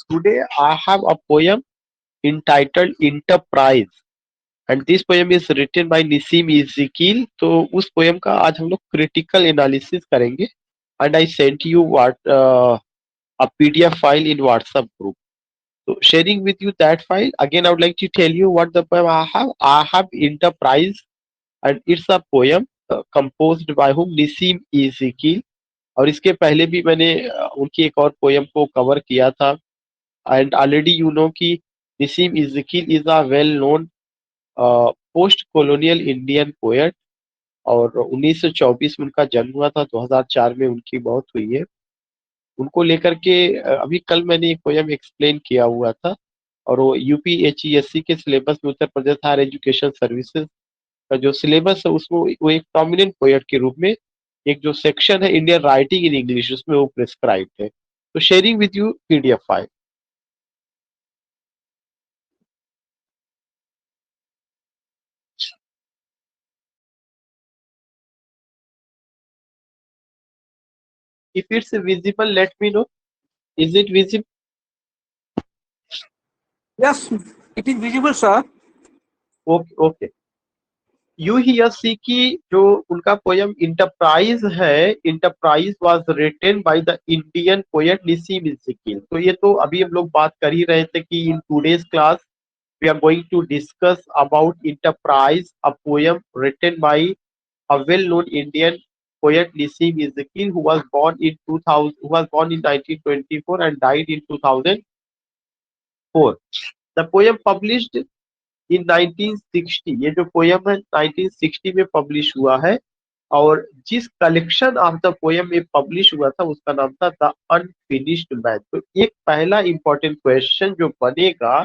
Today I have a poem entitled Enterprise and this poem is written by Nissim Ezekiel. तो उस poem का आज हम लोग क्रिटिकल एनालिसिस करेंगे and I sent you a PDF file in WhatsApp group. So sharing with you that file again, I would like to tell you what the poem I have. I have Enterprise and it's a poem composed by whom Nissim Ezekiel. और इसके पहले भी मैंने उनकी एक और poem को cover किया था and already you know कि Nissim Ezekiel is a well known post colonial Indian poet और 1924 में उनका जन्म हुआ था, 2004 में उनकी मौत हुई है। उनको लेकर के अभी कल मैंने एक पोएम एक्सप्लेन किया हुआ था और वो यूपीएचईएससी के सिलेबस में उत्तर प्रदेश हायर एजुकेशन सर्विसेज का जो सिलेबस है उसमें वो एक प्रोमिनेंट पोएट के रूप में एक जो सेक्शन है इंडियन राइटिंग इन इंग्लिश उसमें वो प्रिस्क्राइब्ड है। तो sharing with you PDF file. If it's visible, let me know. Is it visible? Yes, it is visible, sir. Okay, okay. यूहीएससी की जो उनका पोयम इंटरप्राइज है, enterprise was written by the Indian poet Nissim Ezekiel. तो ये तो अभी हम लोग बात कर ही रहे थे कि in today's class we are going to discuss about enterprise, a poem written by a well known Indian poet Nissim Ezekiel who was born in 2000 who was born in 1924 and died in 2004. The poem published इन 1960, ये जो poem है 1960 में publish हुआ है और जिस collection of the poem में publish हुआ था उसका नाम था द अनफिनिश्ड मैन। तो एक पहला इंपॉर्टेंट क्वेश्चन जो बनेगा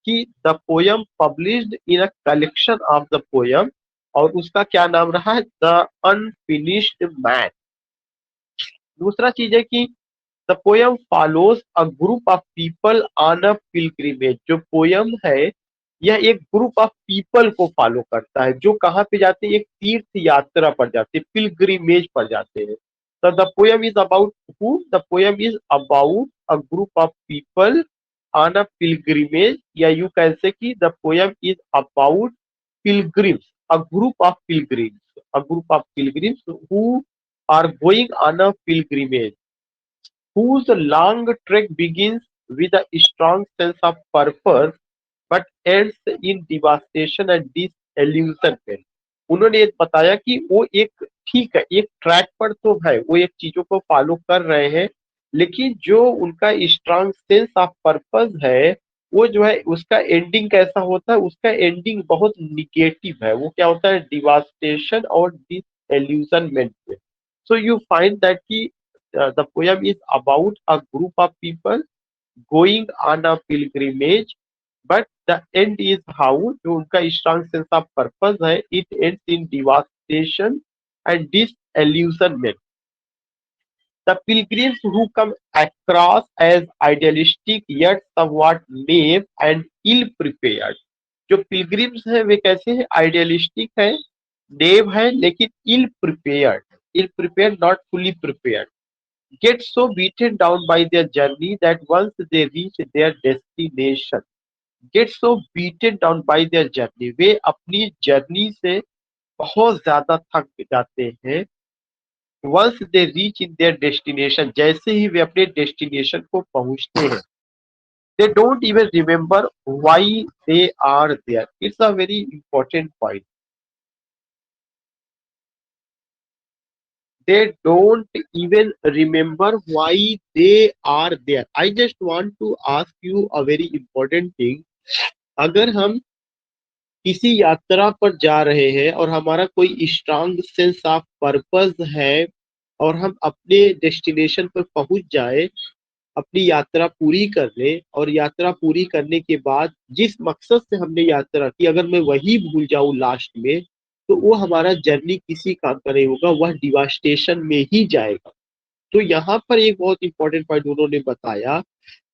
कि the poem published in a collection of the poem और उसका क्या नाम रहा है, द अनफिनिश्ड मैन। दूसरा चीज है कि the poem follows a group of people on a pilgrimage. जो पोयम है यह एक ग्रुप ऑफ पीपल को फॉलो करता है जो कहाँ पे जाते हैं, एक तीर्थ यात्रा पर जाते हैं, पिलग्रिमेज पर जाते हैं। तो the poem is about who, the poem is about a group of people on a pilgrimage, या यू कैन से कि the poem is about pilgrims, a group of pilgrims, a group of pilgrims who are going on a pilgrimage, whose long trek begins with a strong sense of purpose but ends in devastation and disillusionment। उन्होंने ये बताया कि वो एक ठीक है, एक track पर तो है, वो एक चीजों को फॉलो कर रहे हैं, लेकिन जो उनका स्ट्रांग सेंस ऑफ पर्पस है वो जो है उसका एंडिंग कैसा होता है, उसका एंडिंग बहुत निगेटिव है। वो क्या होता है, डिवास्टेशन और डिसइल्यूजनमेंट में। सो यू फाइंड दैट कि the poem is about a group of people going on a pilgrimage but the end is how, जो उनका स्ट्रांग सेंस ऑफ पर्पस है, it ends in devastation and disillusionment. The pilgrims who come across as idealistic yet somewhat naive and ill prepared। जो pilgrims है वे कैसे हैं, idealistic है, naive है, लेकिन ill prepared, ill prepared not fully prepared, get so beaten down by their journey that once they reach their destination, get so beaten down by their journey, वे अपनी जर्नी से बहुत ज्यादा थक जाते हैं। Once they reach in their destination, जैसे ही वे अपने डेस्टिनेशन को पहुंचते हैं, they don't even remember why they are there. It's a very important point. They don't even remember why they are there। I just want to ask you a very important thing। अगर हम किसी यात्रा पर जा रहे हैं और हमारा कोई स्ट्रांग सेंस ऑफ पर्पस है और हम अपने डेस्टिनेशन पर पहुंच जाए, अपनी यात्रा पूरी कर ले और यात्रा पूरी करने के बाद जिस मकसद से हमने यात्रा की अगर मैं वही भूल जाऊं लास्ट में, तो वो हमारा जर्नी किसी काम का नहीं होगा, वह डिवास्टेशन में ही जाएगा। तो यहाँ पर एक बहुत इंपॉर्टेंट पॉइंट उन्होंने बताया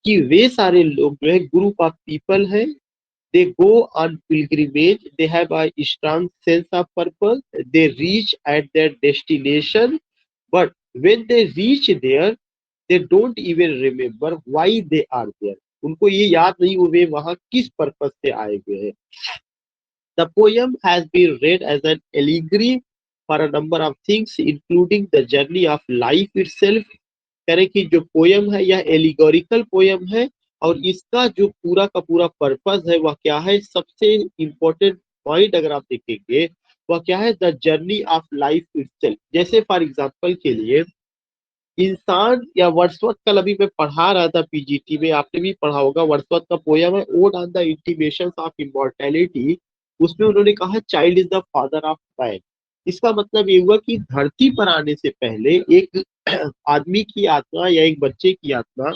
कि वे सारे लोग जो है ग्रुप ऑफ पीपल है, they go on pilgrimage, they have a strong sense of purpose, they reach at their destination, but when they reach there they don't even remember why they are there, उनको ये याद नहीं हुए वहां किस purpose से आए हुए हैं। The poem has been read as an allegory for a number of things including the journey of life itself. कह रहे कि जो पोयम है यह एलिगोरिकल पोयम है, और इसका जो पूरा का पूरा पर्पस है वह क्या है, सबसे इंपॉर्टेंट पॉइंट अगर आप देखेंगे वह क्या है, the journey of life itself. जैसे फॉर एग्जांपल के लिए इंसान या वर्ड्सवर्थ, कल अभी मैं पढ़ा रहा था पीजीटी में, आपने भी पढ़ा होगा, वर्ड्सवर्थ का पोयम है odd on the intimations of immortality. उसमें उन्होंने कहा child is the father of man. इसका मतलब ये हुआ कि धरती पर आने से पहले एक आदमी की आत्मा या एक बच्चे की आत्मा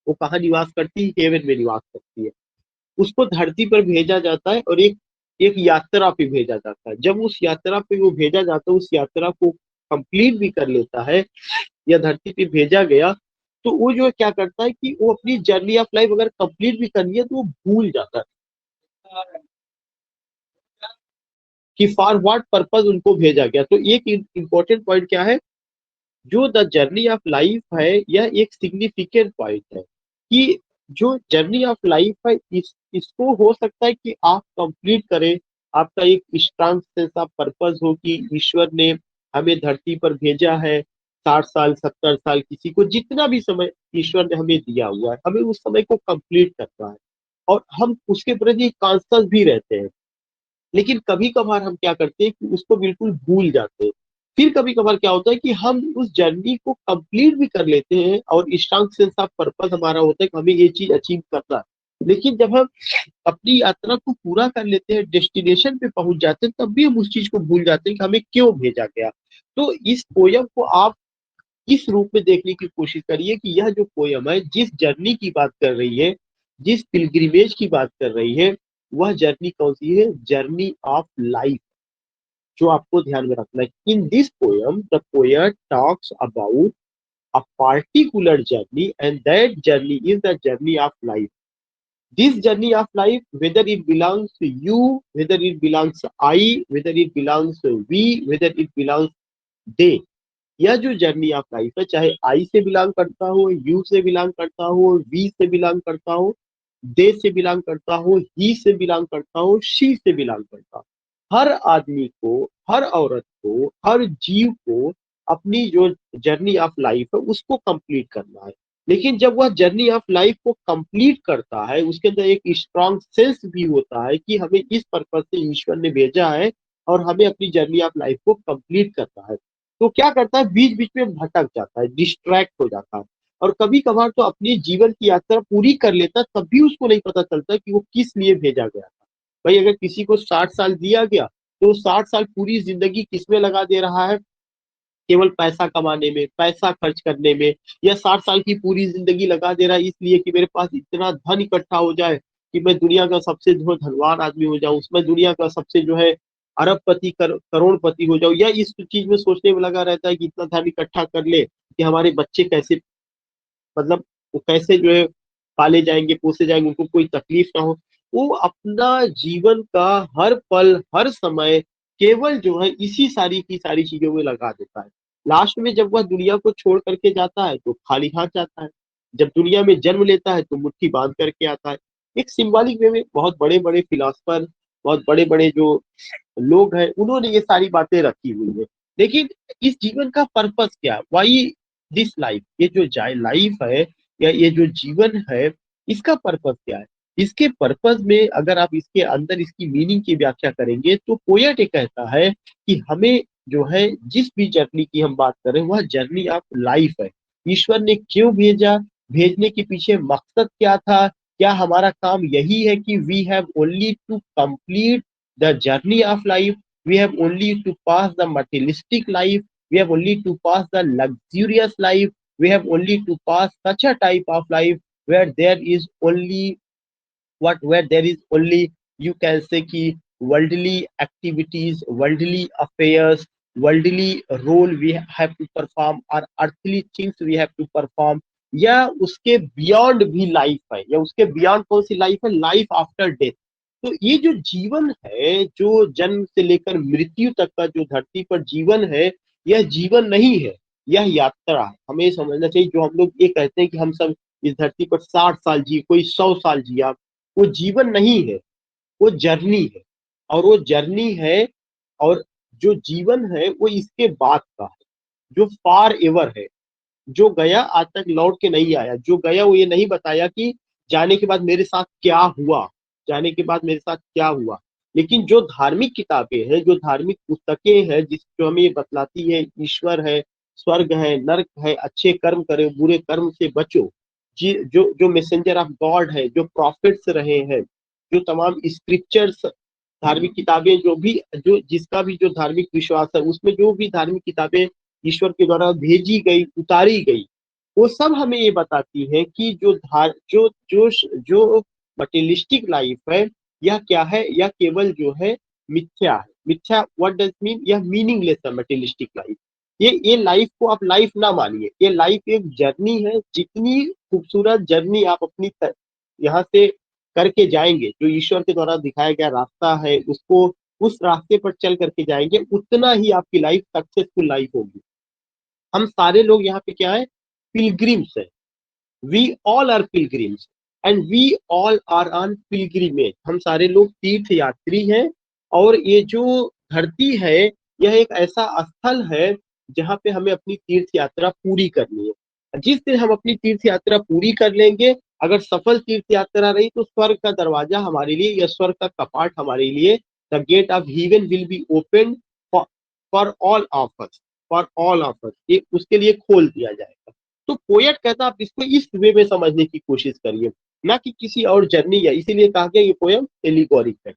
वो कहाँ निवास करती है, हेवन में निवास करती है। उसको धरती पर भेजा जाता है और एक एक यात्रा पे भेजा जाता है। जब उस यात्रा पे वो भेजा जाता है, उस यात्रा को कंप्लीट भी कर लेता है या धरती पे भेजा गया, तो वो जो है क्या करता है कि वो अपनी जर्नी ऑफ लाइफ अगर कंप्लीट भी करनी है तो वो भूल जाता है कि फॉर व्हाट पर्पज उनको भेजा गया। तो एक इंपॉर्टेंट पॉइंट क्या है, जो द जर्नी ऑफ लाइफ है यह एक सिग्निफिकेंट पॉइंट है कि जो जर्नी ऑफ लाइफ है इसको हो सकता है कि आप कंप्लीट करें, आपका एक स्ट्रांग सेंस ऑफ पर्पस हो कि ईश्वर ने हमें धरती पर भेजा है, 60 साल 70 साल, किसी को जितना भी समय ईश्वर ने हमें दिया हुआ है, हमें उस समय को कंप्लीट करना है और हम उसके प्रति कॉन्शियस भी रहते हैं। लेकिन कभी कभार हम क्या करते हैं कि उसको बिल्कुल भूल जाते हैं। फिर कभी कभार क्या होता है कि हम उस जर्नी को कंप्लीट भी कर लेते हैं और स्ट्रांग सेंस ऑफ पर्पस हमारा होता है कि हमें ये चीज अचीव करना है, लेकिन जब हम अपनी यात्रा को पूरा कर लेते हैं, डेस्टिनेशन पे पहुंच जाते हैं, तब भी हम उस चीज को भूल जाते हैं कि हमें क्यों भेजा गया। तो इस पोयम को आप इस रूप में देखने की कोशिश करिए कि यह जो पोयम है जिस जर्नी की बात कर रही है, जिस पिलग्रिमेज की बात कर रही है, वह जर्नी कौन सी है, जर्नी ऑफ लाइफ, जो आपको ध्यान में रखना है। In this poem the poet talks about a particular journey and that journey is the journey of life. This journey of life, whether it belongs to you, whether it belongs to I, whether it belongs to we, whether it belongs they, यह जो journey of life है, चाहे आई से belong करता हो, you से belong करता हो, वी से बिलोंग करता हो, दे से बिलोंग करता हो, ही से बिलोंग करता हो, शी से बिलोंग करता हो, हर आदमी को, हर औरत को, हर जीव को अपनी जो जर्नी ऑफ लाइफ है उसको कंप्लीट करना है। लेकिन जब वह जर्नी ऑफ लाइफ को कंप्लीट करता है, उसके अंदर एक स्ट्रॉन्ग सेंस भी होता है कि हमें इस पर्पज से ईश्वर ने भेजा है और हमें अपनी जर्नी ऑफ लाइफ को कंप्लीट करना है। तो क्या करता है, बीच बीच में भटक जाता है, डिस्ट्रैक्ट हो जाता है, और कभी कभार तो अपनी जीवन की यात्रा पूरी कर लेता है, तब भी उसको नहीं पता चलता कि वो किस लिए भेजा गया था। भाई अगर किसी को 60 साल दिया गया तो 60 साल पूरी जिंदगी किसमें लगा दे रहा है, केवल पैसा कमाने में, पैसा खर्च करने में, या 60 साल की पूरी जिंदगी लगा दे रहा है इसलिए कि मेरे पास इतना धन इकट्ठा हो जाए कि मैं दुनिया का सबसे जो धनवान आदमी हो जाऊं, उसमें दुनिया का सबसे जो है अरबपति करोड़पति हो जाऊं, या इस चीज में सोचने में लगा रहता है कि इतना धन इकट्ठा कर ले कि हमारे बच्चे कैसे, मतलब वो कैसे जो है पाले जाएंगे, पोसे जाएंगे, उनको कोई तकलीफ ना हो। वो अपना जीवन का हर पल, हर समय केवल जो है इसी सारी की सारी चीजों में लगा देता है। लास्ट में जब वह दुनिया को छोड़ करके जाता है तो खाली हाथ जाता है, जब दुनिया में जन्म लेता है तो मुट्ठी बांध करके आता है। एक सिंबॉलिक वे में बहुत बड़े बड़े फिलोसफर, बहुत बड़े बड़े जो लोग हैं, उन्होंने ये सारी बातें रखी हुई है। लेकिन इस जीवन का पर्पस क्या है, वाई दिस लाइफ, ये जो लाइफ है या ये जो जीवन है, इसका पर्पस क्या है। इसके पर्पस में अगर आप इसके अंदर इसकी मीनिंग की व्याख्या करेंगे तो पोएट ये कहता है कि हमें जो है जिस भी जर्नी की हम बात करें वह जर्नी ऑफ लाइफ है। ईश्वर ने क्यों भेजा, भेजने के पीछे मकसद क्या था, क्या हमारा काम यही है कि we have only to complete the journey of life, we have only to pass the materialistic life, we have only to pass the luxurious life, we have only to pass such a type of life where there is only where there is only, you can say कि worldly activities, worldly affairs, worldly role we have to perform or earthly things we have to perform, या उसके beyond भी life है, या उसके beyond कौन सी life है, life after death. तो ये जो जीवन है, जो जन्म से लेकर मृत्यु तक का जो धरती पर जीवन है, यह जीवन नहीं है। यह यात्रा हमें समझना चाहिए। जो हम लोग ये कहते हैं कि हम सब इस धरती पर 60 साल जिए, कोई 100 साल जिया, वो जीवन नहीं है, वो जर्नी है। और वो जर्नी है, और जो जीवन है वो इसके बाद का है, जो फार एवर है। जो गया आज तक लौट के नहीं आया, जो गया वो ये नहीं बताया कि जाने के बाद मेरे साथ क्या हुआ, जाने के बाद मेरे साथ क्या हुआ। लेकिन जो धार्मिक किताबें हैं, जो धार्मिक पुस्तकें हैं, जिस जो हमें ये बतलाती है ईश्वर है, स्वर्ग है, नर्क है, अच्छे कर्म करो, बुरे कर्म से बचो, जो जो मैसेंजर ऑफ गॉड है, जो प्रॉफिट्स रहे हैं, जो तमाम स्क्रिप्चर्स, धार्मिक किताबें, जो भी, जो जिसका भी जो धार्मिक विश्वास है, उसमें जो भी धार्मिक किताबें ईश्वर के द्वारा भेजी गई, उतारी गई, वो सब हमें ये बताती है कि जो मटेरियलिस्टिक लाइफ है, यह क्या है, यह केवल जो है मिथ्या है। मिथ्या व्हाट डज मीन, यह मीनिंगलेस है मटेरियलिस्टिक लाइफ। ये लाइफ को आप लाइफ ना मानिए, ये लाइफ एक जर्नी है। जितनी खूबसूरत जर्नी आप अपनी यहाँ से करके जाएंगे, जो ईश्वर के द्वारा दिखाया गया रास्ता है, उसको उस रास्ते पर चल करके जाएंगे, उतना ही आपकी लाइफ सक्सेसफुल लाइफ होगी। हम सारे लोग यहाँ पे क्या है, पिलग्रिम्स है। We all are pilgrims and we all are on pilgrimage. हम सारे लोग तीर्थ यात्री हैं। और ये जो धरती है, यह एक ऐसा स्थल है जहाँ पे हमें अपनी तीर्थ यात्रा पूरी करनी है। जिस दिन हम अपनी तीर्थ यात्रा पूरी कर लेंगे, अगर सफल तीर्थ यात्रा रही, तो स्वर्ग का दरवाजा हमारे लिए, या स्वर्ग का कपाट हमारे लिए, the gate of heaven will be open for all of us, for all of us, ये उसके लिए खोल दिया जाएगा। तो पोएट कहता आप इसको इस वे में समझने की कोशिश करिए, ना कि किसी और जर्नी है। इसीलिए कहा गया ये पोयम एलिगोरिक है।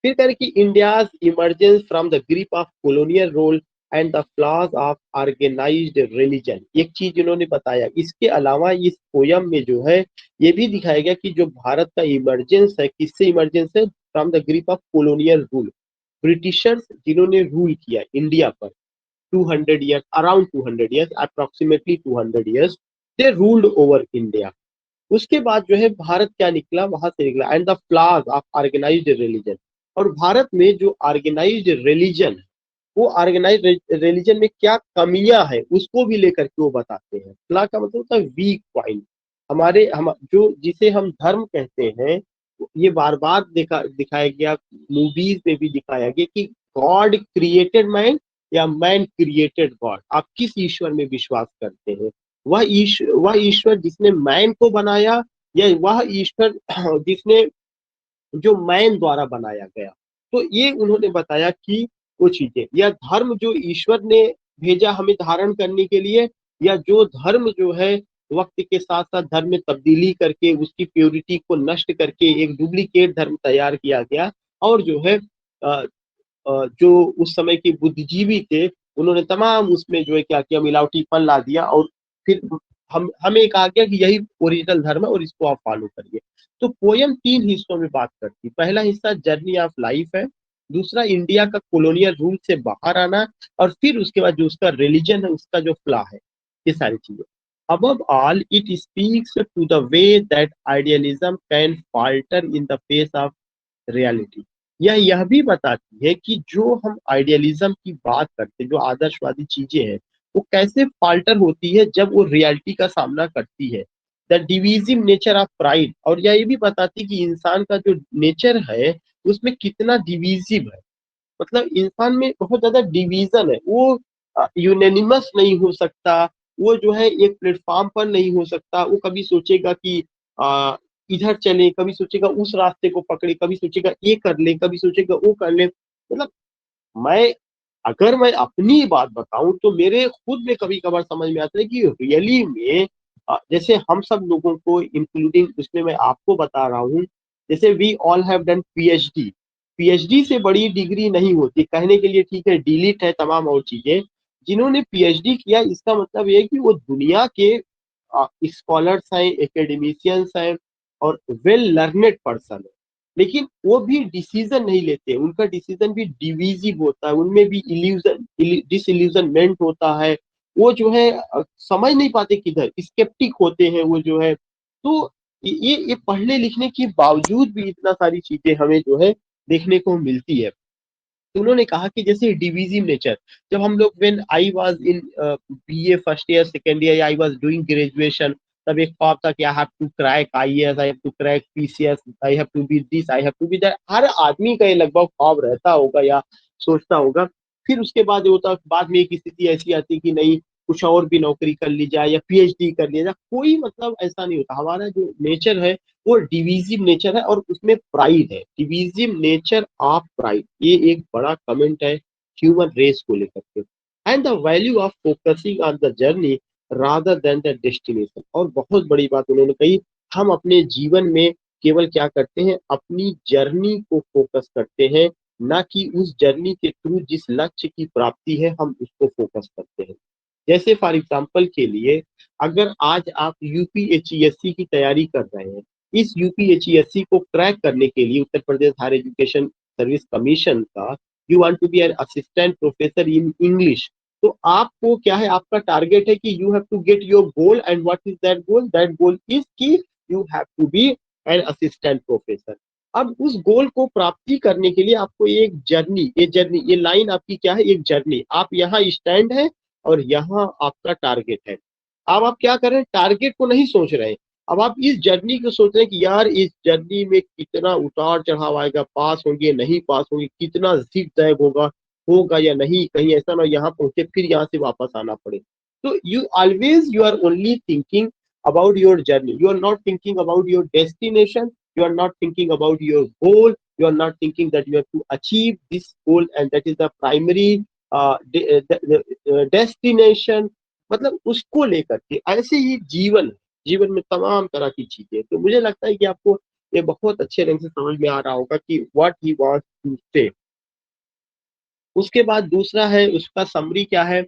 फिर कह रहे कि India's emergence from the grip of colonial rule and the flaws of organised religion, एक चीज इन्होंने बताया। इसके अलावा इस पोयम में जो है ये भी दिखाया गया कि जो भारत का इमरजेंस है, किससे इमरजेंस है, from the grip of colonial rule. Britishers जिन्होंने रूल किया इंडिया पर 200 years, around 200 years, approximately 200 years, they ruled over India. उसके बाद जो है भारत क्या निकला, वहां से निकला and the flaws of organised religion. और भारत में जो ऑर्गेनाइज्ड रिलीजन, वो ऑर्गेनाइज्ड रिलीजन में क्या कमियां है, उसको भी लेकर के वो बताते हैं। फ्लॉ का मतलब होता है वीक पॉइंट। हमारे हम जो जिसे हम धर्म कहते हैं, ये बार बार दिखाया गया, मूवीज में भी दिखाया गया कि गॉड क्रिएटेड मैन या मैन क्रिएटेड गॉड। आप किस ईश्वर में विश्वास करते हैं? वह ईश्वर जिसने मैन को बनाया, या वह ईश्वर जिसने जो मैन द्वारा बनाया गया। तो ये उन्होंने बताया कि वो चीजें, या धर्म जो ईश्वर ने भेजा हमें धारण करने के लिए, या जो धर्म जो है वक्त के साथ साथ धर्म में तब्दीली करके उसकी प्योरिटी को नष्ट करके एक डुप्लीकेट धर्म तैयार किया गया। और जो है जो उस समय के बुद्धिजीवी थे, उन्होंने तमाम उसमें जो है क्या किया, मिलावटीपन ला दिया। और फिर हमें कहा गया कि यही ओरिजिनल धर्म है और इसको आप फॉलो करिए। तो पोयम 3 हिस्सों में बात करती है। पहला हिस्सा जर्नी ऑफ लाइफ है, दूसरा इंडिया का कॉलोनियल रूल से बाहर आना, और फिर उसके बाद जो उसका रिलीजन है, उसका जो फ्ला है, ये सारी चीजें। Above all, it speaks to the way that idealism can falter in the face of reality. यह भी बताती है कि जो हम आइडियलिज्म की बात करते हैं, जो आदर्शवादी चीजें हैं, वो कैसे फाल्टर होती है जब वो रियलिटी का सामना करती है। The divisive nature of pride, और यह भी बताती है कि इंसान का जो नेचर है उसमें कितना डिविजिव है। मतलब इंसान में बहुत ज्यादा डिवीजन है, वो यूनेनिमस नहीं हो सकता, वो जो है एक प्लेटफॉर्म पर नहीं हो सकता। वो कभी सोचेगा कि इधर चले, कभी सोचेगा उस रास्ते को पकड़े, कभी सोचेगा ये कर ले, कभी सोचेगा वो कर ले। मतलब मैं अगर मैं अपनी बात बताऊं तो मेरे खुद में कभी कभार समझ में आता है कि रियली में जैसे हम सब लोगों को इंक्लूडिंग उसमें मैं आपको बता रहा हूँ, जैसे we all have done PhD. PhD से बड़ी डिग्री नहीं होती, कहने के लिए ठीक है डिलीट है तमाम और चीजें। जिन्होंने पीएचडी किया, इसका मतलब ये है कि वो दुनिया के स्कॉलर्स हैं, एकेडमिशियंस हैं, और वेल लर्नेड पर्सन है। लेकिन वो भी डिसीजन नहीं लेते, उनका डिसीजन भी डिवीजिव होता है, उनमें भी इल्यूजन डिसइल्यूजनमेंट होता है। वो जो है समझ नहीं पाते किधर, स्केप्टिक होते हैं वो जो है। तो ये पढ़ने लिखने के बावजूद भी इतना सारी चीजें हमें जो है देखने को मिलती है। तो उन्होंने कहा कि जैसे डिविजिव नेचर, जब हम लोग when I was in BA first year second year, I was doing graduation, तब एक ख्वाब था कि I have to crack IAS, I have to crack PCS, I have to be this, I have to be that. हर आदमी का ये लगभग ख्वाब रहता होगा या सोचता होगा। फिर उसके बाद होता, बाद में एक स्थिति ऐसी आती कि नहीं, कुछ और भी नौकरी कर ली जाए या पीएचडी कर लिया जाए। कोई मतलब ऐसा नहीं होता। हमारा जो नेचर है वो डिवीजिव नेचर है और उसमें प्राइड है। डिवीजिव नेचर ऑफ प्राइड, ये एक बड़ा कमेंट है ह्यूमन रेस को लेकर के। And the value of focusing on the journey rather than the destination. और बहुत बड़ी बात उन्होंने कही, हम अपने जीवन में केवल क्या करते हैं, अपनी जर्नी को फोकस करते हैं, ना कि उस जर्नी के थ्रू जिस लक्ष्य की प्राप्ति है हम उसको फोकस करते हैं। जैसे फॉर एग्जाम्पल के लिए, अगर आज आप यूपीएचईएससी की तैयारी कर रहे हैं, इस यूपीएचईएससी को क्रैक करने के लिए Uttar Pradesh higher education service commission का you want to be an assistant professor in English, तो आपको क्या है, आपका टारगेट है कि you have to get your goal. And what is that goal? That goal is कि you have to be an assistant professor. अब उस गोल को प्राप्ति करने के लिए आपको एक जर्नी, ये लाइन आपकी क्या है, एक जर्नी। आप यहाँ स्टैंड है और यहाँ आपका टारगेट है। अब आप क्या कर रहे हैं, टारगेट को नहीं सोच रहे हैं, अब आप इस जर्नी को सोच रहे हैं कि यार इस जर्नी में कितना उतार चढ़ाव आएगा, पास होंगे नहीं पास होंगे, कितना जिग जैग होगा या नहीं, कहीं ऐसा ना यहाँ पहुंचे फिर यहाँ से वापस आना पड़े। तो you are only thinking about your journey, you are not thinking about your destination, you are not thinking about your goal, you are not thinking that you have to achieve this goal and that is the primary destination। मतलब उसको लेकर के ऐसे ही जीवन में तमाम तरह की चीजें। तो मुझे लगता है कि आपको ये बहुत अच्छे ढंग से समझ में आ रहा होगा कि व्हाट ही वांट्स टू से। उसके बाद दूसरा है, उसका समरी क्या है,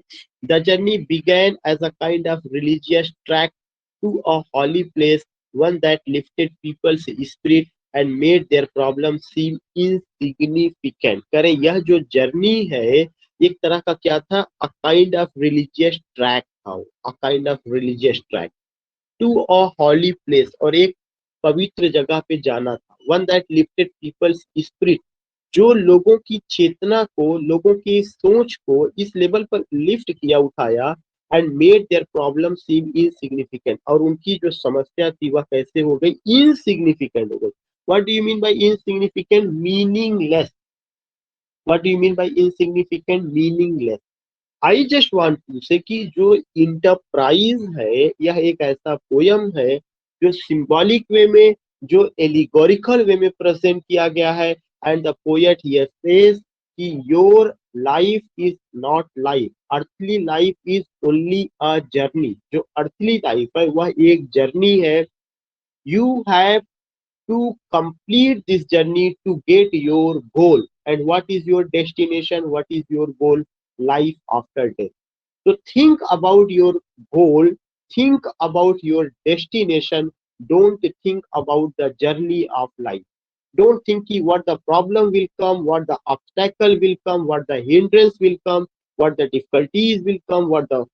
the journey began as a kind of religious trek to a holy place, one that lifted people's spirit and made their problems seem insignificant। करें, यह जो जर्नी है एक तरह का क्या था, a kind of religious track था, a kind of religious track to a holy place, और एक पवित्र जगह पे जाना था। one that lifted people's spirit, जो लोगों की चेतना को, लोगों की सोच को इस लेवल पर लिफ्ट किया, उठाया। And made their problem seem insignificant, और उनकी जो समस्या थी वह कैसे हो गई, इनसिग्निफिकेंट हो गई। What do you mean by insignificant? Meaningless. What do you mean by insignificant? Meaningless. I just want to say कि जो इंटरप्राइज है यह एक ऐसा पोयम है जो सिंबॉलिक वे में, जो एलिगोरिकल वे में प्रेजेंट किया गया है। And the poet here says कि your life is not life, earthly life is only a journey. जो अर्थली लाइफ है वह एक जर्नी है। You have to complete this journey to get your goal. And what is your destination? What is your goal? Life after death. So think about your goal, think about your destination. Don't think about the journey of life. Don't think what the problem will come, what the obstacle will come, what the hindrance will come, what the difficulties will come, what the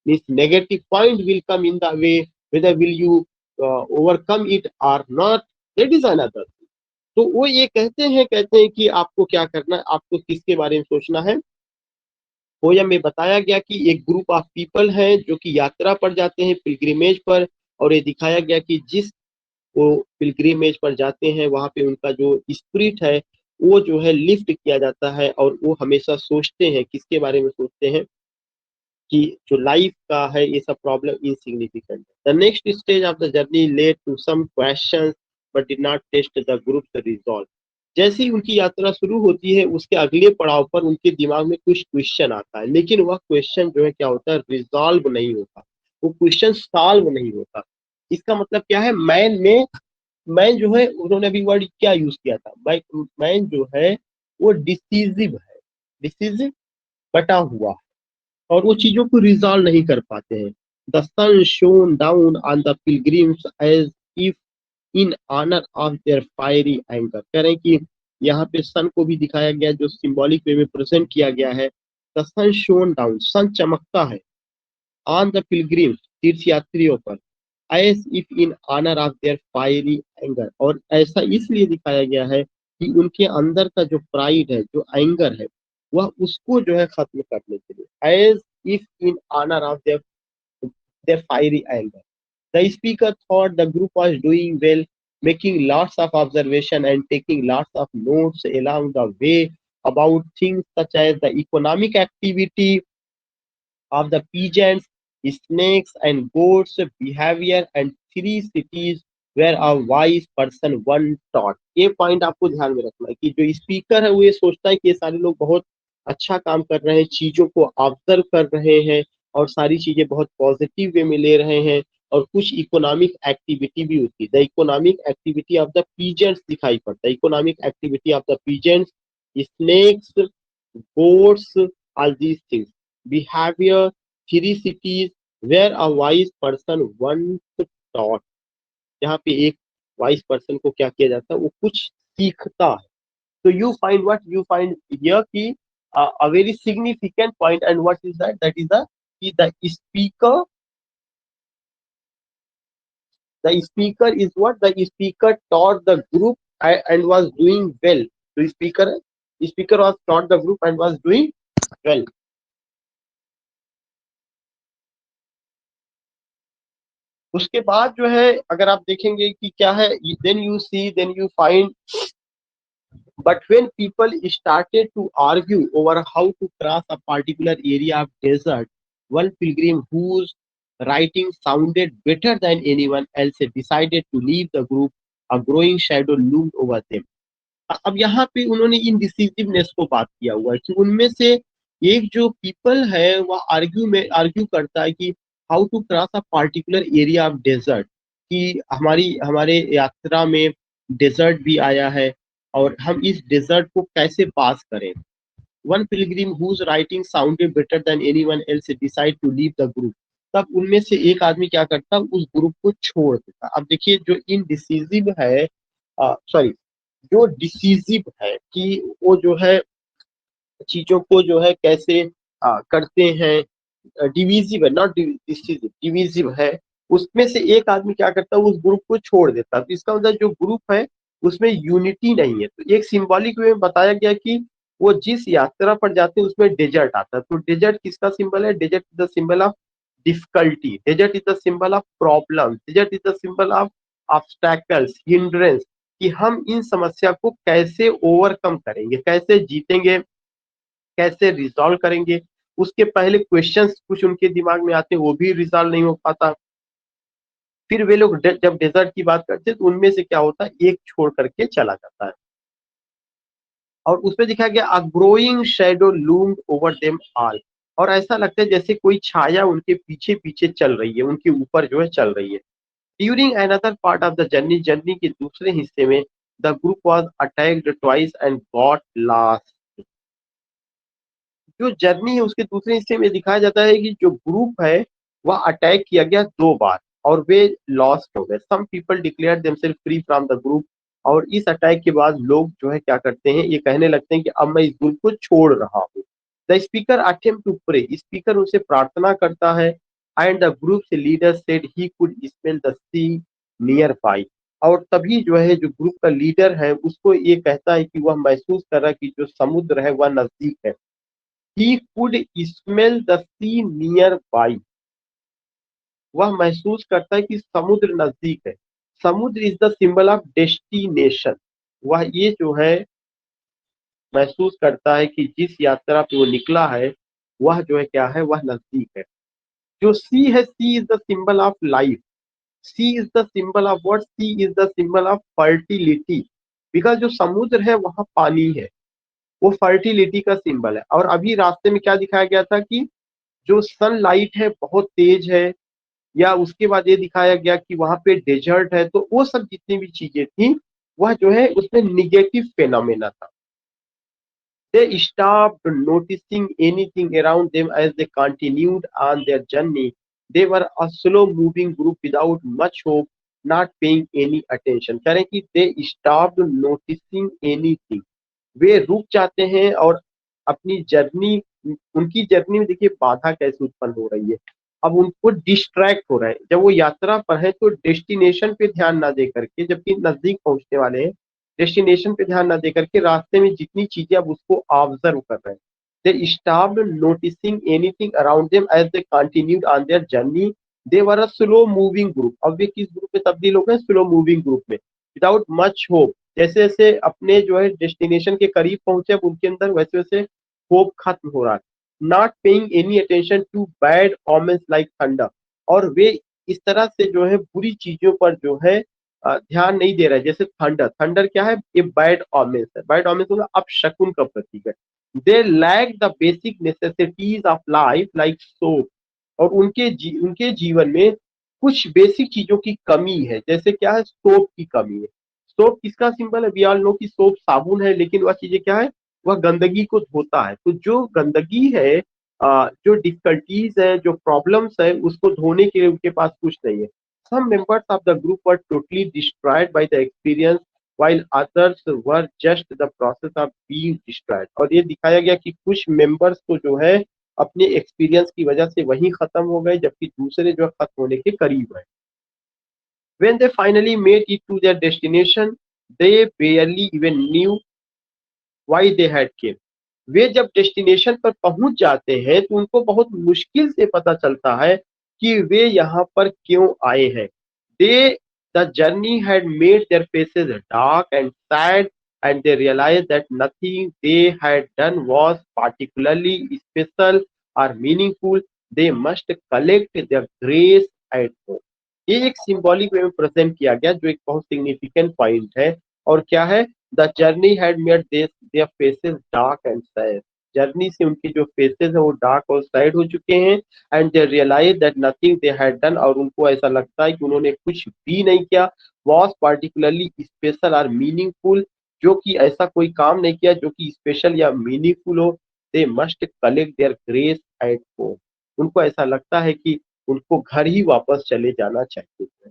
this negative point will come in the way, whether will you overcome it or not, that is another thing। तो वो ये कहते हैं कि आपको क्या करना है, आपको किसके बारे में सोचना है। पोयम में बताया गया कि एक ग्रुप ऑफ पीपल है जो कि यात्रा पर जाते हैं, पिलग्रिमेज पर, और ये दिखाया गया कि जिस वो पिलग्रिमेज पर जाते हैं वहां पे उनका जो स्पिरिट है वो जो है लिफ्ट किया जाता है, और वो हमेशा सोचते हैं, किसके बारे में सोचते हैं, कि जो लाइफ का है ये सब प्रॉब्लम इनसिग्निफिकेंट है। The next stage of the journey led to some questions but did not test the group's resolve. जैसे ही उनकी यात्रा शुरू होती है उसके अगले पड़ाव पर उनके दिमाग में कुछ क्वेश्चन आता है, लेकिन वह क्वेश्चन जो है क्या होता है, रिजॉल्व नहीं होता, वो क्वेश्चन सॉल्व नहीं होता। इसका मतलब क्या है, मैन जो है, उन्होंने अभी वर्ड क्या यूज किया था, मैन जो है वो डिसीजिव है, डिसीजिव, बटा हुआ, और वो चीजों को रिजॉल्व नहीं कर पाते हैं। The sun shone down on the pilgrims as if in honour of their fiery anger. कह रहे हैं कि यहाँ पे सन को भी दिखाया गया जो सिंबॉलिक वे में प्रेजेंट किया गया है। The sun shone down, sun चमकता है, ऑन द पिलग्रिम्स, तीर्थ यात्रियों पर, as if in honour of their fiery anger, और ऐसा इसलिए दिखाया गया है कि उनके अंदर का जो प्राइड है, जो एंगर है, वह उसको जो है खत्म करने के लिए, as if in honour of their fiery anger. The speaker thought the group was doing well, making lots of observation and taking lots of notes along the way about things such as the economic activity of the pigeons, snakes and goats behavior and three cities where a wise person one taught. ये point आपको ध्यान में रखना है कि जो speaker है वो ये सोचता है कि ये सारे लोग बहुत अच्छा काम कर रहे हैं, चीजों को ऑब्जर्व कर रहे हैं और सारी चीजें बहुत पॉजिटिव वे में ले रहे हैं, और कुछ इकोनॉमिक एक्टिविटी भी होती है। The economic activity of the peasants दिखाई पड़ता है, economic activity of the peasants, snakes, goats, all these things. Behavior, three cities where a wise person once taught. जहाँ पे एक वाइज पर्सन को क्या किया जाता है, वो कुछ सीखता है। तो you find what you find here कि a very significant point, and what is that? That is the speaker is what the speaker taught the group and was doing well. The speaker was taught the group and was doing well. उसके बाद जो है अगर आप देखेंगे कि क्या है, then you find, but when people started to argue over how to cross a particular area of desert, one pilgrim whose writing sounded better than anyone else decided to leave the group. A growing shadow loomed over them. अब यहाँ पे उन्होंने इनडिसिसिवनेस को बात किया हुआ है कि उनमें से एक जो पीपल है वह आर्ग्यू करता है कि how to cross a particular area of desert, कि हमारे यात्रा में डेजर्ट भी आया है और हम इस डेजर्ट को कैसे पास करें। One pilgrim whose writing sounded better than anyone else decide to leave the group. तब उनमें से एक आदमी क्या करता, उस ग्रुप को छोड़ देता। अब देखिए जो इनडिसिसिव है, सॉरी, जो डिसीजिव है कि वो जो है चीजों को जो है कैसे करते हैं, डिवीजिव है, नॉट डिसीजिव, डिवीजिव है, उसमें से एक आदमी क्या करता है, उस ग्रुप को छोड़ देता है। तो इसका मतलब जो ग्रुप है उसमें यूनिटी नहीं है। तो एक सिंबॉलिक वे में बताया गया कि वो जिस यात्रा पर जाते हैं उसमें डेजर्ट आता है। तो डेजर्ट किसका सिंबल है? Desert is the symbol of difficulty, desert is the symbol of problem, desert is the symbol of obstacles, hindrance, कि हम इन समस्या को कैसे ओवरकम करेंगे, कैसे जीतेंगे, कैसे रिजॉल्व करेंगे। उसके पहले क्वेश्चंस कुछ उनके दिमाग में आते हैं, वो भी रिजॉल्व नहीं हो पाता। फिर वे लोग जब डेजर्ट की बात करते हैं तो उनमें से क्या होता है, एक छोड़ करके चला जाता है। और उसमें दिखाया गया a growing shadow loomed over them all, और ऐसा लगता है जैसे कोई छाया उनके पीछे पीछे चल रही है, उनके ऊपर जो है चल रही है। During another part of the journey के दूसरे हिस्से में the group was attacked twice and got lost. जो जर्नी है उसके दूसरे हिस्से में दिखाया जाता है कि जो ग्रुप है वह अटैक किया गया 2 बार और वे लॉस्ट हो गए। Some people declare themselves free from the group, और इस अटैक के बाद लोग जो है क्या करते हैं, ये कहने लगते हैं कि अब मैं इस ग्रुप को छोड़ रहा हूँ। The speaker attempt to pray, speaker उनसे प्रार्थना करता है। And the group leader said he could smell the sea nearby, और तभी जो है जो ग्रुप का लीडर है उसको ये कहता है कि वह महसूस कर रहा है कि जो समुद्र है वह नजदीक है। He could smell the sea nearby, वह महसूस करता है कि समुद्र नजदीक है। समुद्र is the symbol of destination, वह ये जो है महसूस करता है कि जिस यात्रा पे वो निकला है वह जो है क्या है, वह नजदीक है। जो सी है, sea is the symbol of life, sea is the symbol of what, sea is the symbol of fertility, because जो समुद्र है वहां पानी है, वो फर्टिलिटी का सिंबल है। और अभी रास्ते में क्या दिखाया गया था कि जो सनलाइट है बहुत तेज है, या उसके बाद ये दिखाया गया कि वहां पे डेजर्ट है। तो वो सब जितनी भी चीजें थी वह जो है उसमें निगेटिव फेनोमेना था। They stopped noticing anything around them as they continued on their journey. They were a slow-moving group without much hope, not paying any attention. कह रहे हैं कि they stopped noticing anything. वे रुक जाते हैं और अपनी जर्नी, उनकी जर्नी में देखिए बाधा कैसे उत्पन्न हो रही है। अब उनको डिस्ट्रैक्ट हो रहा है, जब वो यात्रा पर है तो डेस्टिनेशन पे ध्यान ना दे करके, जबकि नजदीक पहुंचने वाले हैं डेस्टिनेशन पे ध्यान ना दे करके रास्ते में जितनी चीजें अब उसको ऑब्जर्व कर रहे हैं। They stopped noticing anything around them as they continued on their journey. They were a slow moving group. अब वे किस ग्रुप में तब्दील हो गए? स्लो मूविंग ग्रुप में। Without much hope. जैसे जैसे अपने जो है डेस्टिनेशन के करीब पहुंचे, अब उनके अंदर वैसे वैसे होप खत्म हो रहा है। Not paying any attention to bad comments like thunder. और वे इस तरह से जो है बुरी चीजों पर जो है ध्यान नहीं दे रहा है। जैसे थंडर, थंडर क्या है? ये बैड ऑमेंस है। बैड ऑमेंस मतलब अपशकुन का प्रतीक है। They lack the basic necessities of life like soap. और उनके जीवन में कुछ बेसिक चीजों की कमी है। जैसे क्या है? सोप की कमी है। सोप किसका सिंबल है? वी ऑल नो कि सोप साबुन है, लेकिन वह चीजें क्या है? वह गंदगी को धोता है। तो जो गंदगी है, जो डिफिकल्टीज है, जो प्रॉब्लम्स है, उसको धोने के लिए उनके पास कुछ नहीं है। Some members of the group were totally destroyed by the experience, while others were just the process of being destroyed. और ये दिखाया गया कि कुछ मेंबर्स तो जो है अपने एक्सपीरियंस की वजह से वहीं खत्म हो गए, जबकि दूसरे जो खत्म होने के करीब है। When they finally made it to their destination, they barely even knew why they had came. वे जब डेस्टिनेशन पर पहुंच जाते हैं तो उनको बहुत मुश्किल से पता चलता है कि वे यहाँ पर क्यों आए हैं। They the journey had made their faces dark and sad and they realise that nothing they had done was particularly special और meaningful. They must collect their grace at home. ये एक सिंबॉलिक वे में प्रेजेंट किया गया, जो एक बहुत significant point है। और क्या है? The journey had made their faces dark and sad. Journey से उनके जो फेसेस है वो डार्क और सैड हो चुके हैं। And they realise that nothing they had done. और उनको ऐसा लगता है कि उन्होंने कुछ भी नहीं किया। वॉज पार्टिकुलरली स्पेशल और मीनिंगफुल। जो कि ऐसा कोई काम नहीं किया जो कि स्पेशल या मीनिंगफुल हो। They must collect their grace at home. उनको ऐसा लगता है कि उनको घर ही वापस चले जाना चाहिए।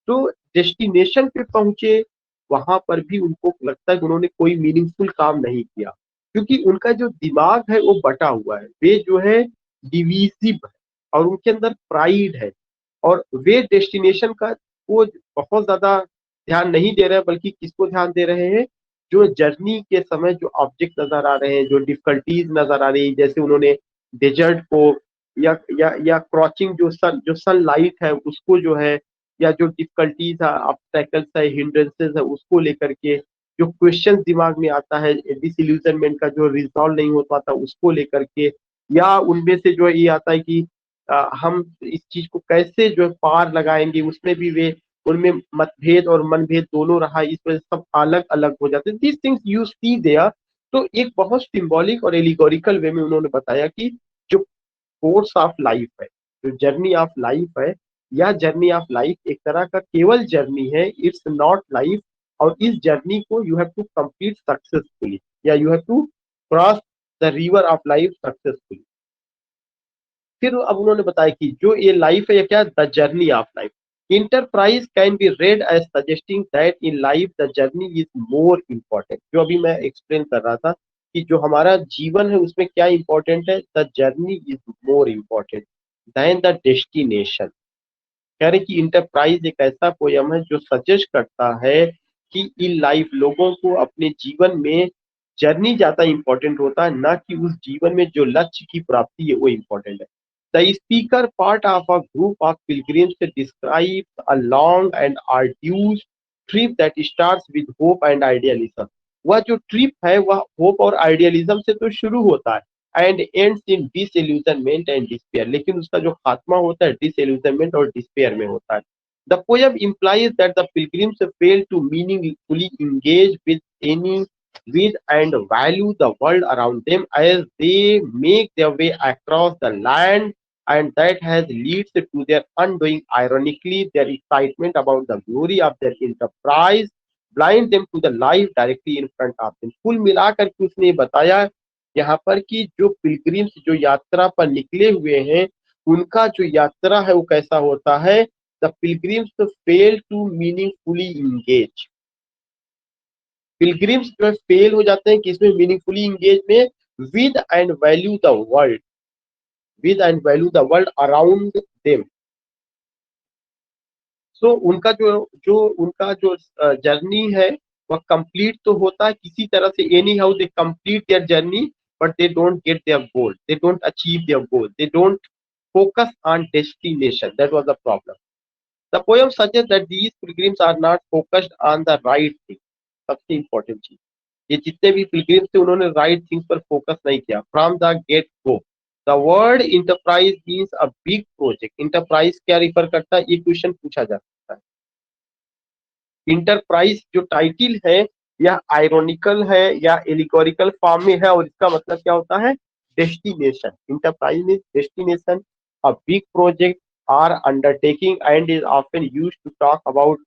तो डेस्टिनेशन पे पहुंचे, वहां पर भी उनको लगता है कि उन्होंने कोई मीनिंगफुल काम नहीं किया, क्योंकि उनका जो दिमाग है वो बटा हुआ है। वे जो है डिवीजिव है और उनके अंदर प्राइड है। और वे डेस्टिनेशन का वो बहुत ज्यादा ध्यान नहीं दे रहे हैं, बल्कि किसको ध्यान दे रहे हैं? जो जर्नी के समय जो ऑब्जेक्ट नजर आ रहे हैं, जो डिफिकल्टीज नजर आ रही है, जैसे उन्होंने डेजर्ट को या क्रॉचिंग जो सनलाइट है उसको जो है, या जो डिफिकल्टीज है, ऑब्स्टेकल्स है, हिंड्रेंसेस है, उसको लेकर के जो क्वेश्चन दिमाग में आता है, डिसइल्यूजनमेंट का जो रिजॉल्व नहीं हो पाता उसको लेकर के, या उनमें से जो ये आता है कि हम इस चीज को कैसे जो है पार लगाएंगे, उसमें भी वे उनमें मतभेद और मनभेद दोनों रहा। इस वजह से सब अलग अलग हो जाते हैं। This things you see there. तो एक बहुत सिंबॉलिक और एलिगोरिकल वे में उन्होंने बताया कि जो कोर्स ऑफ लाइफ है, जो जर्नी ऑफ लाइफ है, यह जर्नी ऑफ लाइफ एक तरह का केवल जर्नी है, इट्स नॉट लाइफ। और इस जर्नी को you have to complete successfully, या you have to cross the river of life successfully. फिर अब उन्होंने बताया कि जो ये लाइफ है, ये क्या? The journey of life. Enterprise can be read as suggesting that in life the journey is more important. जो अभी मैं एक्सप्लेन कर रहा था कि जो हमारा जीवन है उसमें क्या इंपॉर्टेंट है? The journey is more important then the destination. कह रहे कि इंटरप्राइज एक ऐसा पोयम है जो सजेस्ट करता है कि इन लाइफ लोगों को अपने जीवन में जर्नी ज्यादा इंपॉर्टेंट होता है, ना कि उस जीवन में जो लक्ष्य की प्राप्ति है वो इंपॉर्टेंट है। The speaker part of a group of pilgrims describe a long and arduous trip that starts with hope and idealism. वह जो ट्रिप है वह होप और आइडियलिज्म से तो शुरू होता है and ends in disillusionment and despair, लेकिन उसका जो खात्मा होता है डिसइल्यूजनमेंट और डिस्पेयर में होता है। The poem implies that the pilgrims fail to meaningfully engage with and value the world around them as they make their way across the land, and that has leads to their undoing. Ironically, their excitement about the glory of their enterprise blind them to the life directly in front of them. कुल मिलाकर के उसने बताया यहाँ पर कि जो pilgrims जो यात्रा पर निकले हुए हैं, उनका जो यात्रा है वो कैसा होता है? The pilgrims fail to meaningfully engage. Pilgrims जो है फेल हो जाते हैं किसमें? मीनिंगफुली इंगेज में। With and value the world, with and value the world around them. So उनका जो जो उनका जो जर्नी है वह कंप्लीट तो होता है किसी तरह से, any how they complete their journey, but they don't get there goal, they don't achieve their goal, they don't focus on destination. That was the problem. The poem suggests that these pilgrims are not focused on the right thing. सबसे important चीज, ये जितने भी pilgrims थे उन्होंने right things पर focus नहीं किया। From the get go the word enterprise means a big project. Enterprise क्या रिफर करता है, ये क्वेश्चन पूछा जा सकता है। इंटरप्राइज जो टाइटिल है यह आयरोनिकल है या एलिगोरिकल फॉर्म में है, और इसका मतलब क्या होता है, destination. Enterprise means destination, a big project or undertaking and is often used to talk about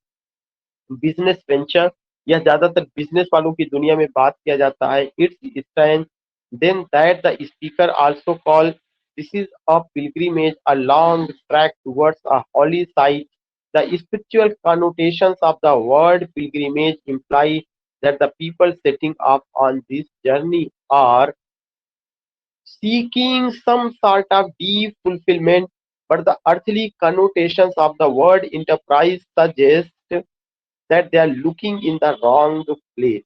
business venture. यह ज्यादातर बिजनेस वालों की दुनिया में बात किया जाता है। It's stand then that the speaker also call this is a pilgrimage, a long trek towards a holy site. The spiritual connotations of the word pilgrimage imply that the people setting off on this journey are seeking some sort of deep fulfillment, but the earthly connotations of the word enterprise suggest that they are looking in the wrong place,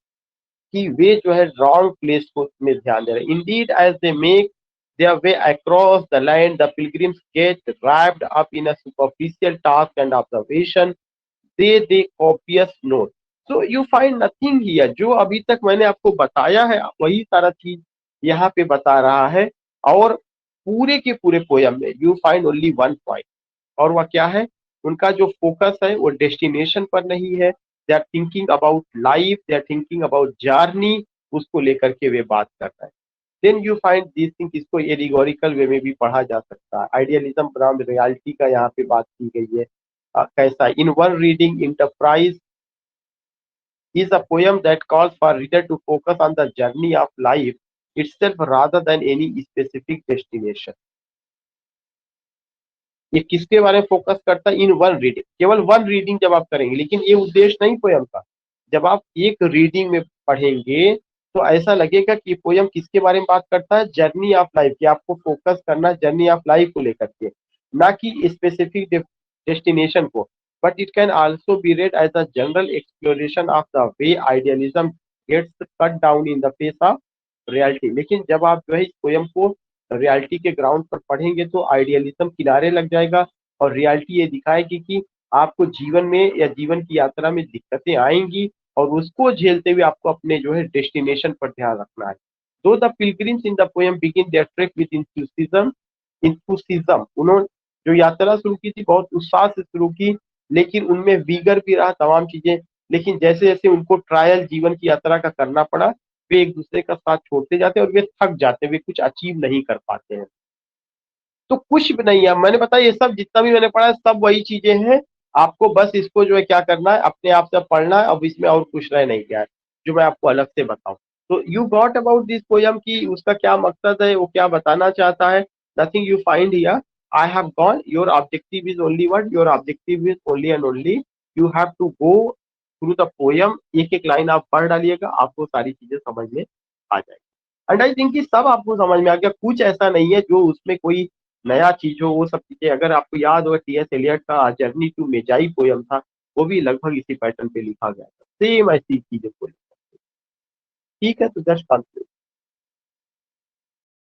कि वे जो है wrong place को में ध्यान दे रहे हैं। Indeed, as they make their way across the land, the pilgrims get wrapped up in a superficial task and observation, they copious note. So you find nothing here. जो अभी तक मैंने आपको बताया है वही सारा चीज यहाँ पे बता रहा है, और पूरे के पूरे पोयम में you find only one point, और वह क्या है, उनका जो फोकस है वो डेस्टिनेशन पर नहीं है। They are thinking about life, they are thinking about journey, उसको लेकर के वे बात कर रहे हैं। Then you find this thing, इसको एलिगोरिकल वे में भी पढ़ा जा सकता है। आइडियलिज्म बनाम रियलिटी का यहाँ पे बात की गई है। कैसा, in one reading enterprise is a poem that calls for reader to focus on the journey of life itself rather than any specific destination. ये किसके बारे में फोकस करता है, इन वन रीडिंग, केवल वन रीडिंग जब आप करेंगे, लेकिन ये उद्देश्य नहीं पोयम का। जब आप एक रीडिंग में पढ़ेंगे तो ऐसा लगेगा कि पोयम किसके बारे में बात करता है, जर्नी ऑफ लाइफ, कि आपको फोकस करना जर्नी ऑफ लाइफ को लेकर के, ना कि स्पेसिफिक डेस्टिनेशन को। But it can also be read as a general exploration of the way idealism gets cut down in the face of reality. लेकिन जब आप जो है इस पोयम को रियलिटी के ग्राउंड पर पढ़ेंगे तो आइडियलिज्म किनारे लग जाएगा, और रियलिटी ये दिखाएगी कि आपको जीवन में या जीवन की यात्रा में दिक्कतें आएंगी, और उसको झेलते हुए आपको अपने जो है डेस्टिनेशन पर ध्यान रखना है। Though the pilgrims in the poem begin their trek with enthusiasm, उन्होंने जो यात्रा शुरू की थी बहुत उत्साह से शुरू की, लेकिन उनमें वीगर भी रहा तमाम चीजें। लेकिन जैसे जैसे उनको ट्रायल जीवन की यात्रा का करना पड़ा, वे एक दूसरे का साथ छोड़ते जाते हैं और वे थक जाते हैं, वे कुछ अचीव नहीं कर पाते हैं। तो कुछ भी नहीं है, मैंने बताया ये सब जितना भी मैंने पढ़ा है सब वही चीजें हैं। आपको बस इसको जो है क्या करना है, अपने आप से पढ़ना है, अब इसमें और कुछ रह नहीं गया है जो मैं आपको अलग से बताऊं। तो you got about this poem की उसका क्या मकसद है, वो क्या बताना चाहता है। Nothing you find here, I have gone, your objective is only what, your objective is only and only you have to go through the poem. एक एक लाइन आप पढ़ डालिएगा, आपको सारी चीजें समझ में आ जाएगी। एंड आई थिंक कि सब आपको समझ में आ गया, कुछ ऐसा नहीं है जो उसमें कोई नया चीज हो। वो सब चीजें अगर आपको याद हो, टी एस एलियट का जर्नी टू मेजाई पोयम था, वो भी लगभग इसी पैटर्न पे लिखा गया था, सेम ऐसी चीजें को। ठीक है, तो जस्ट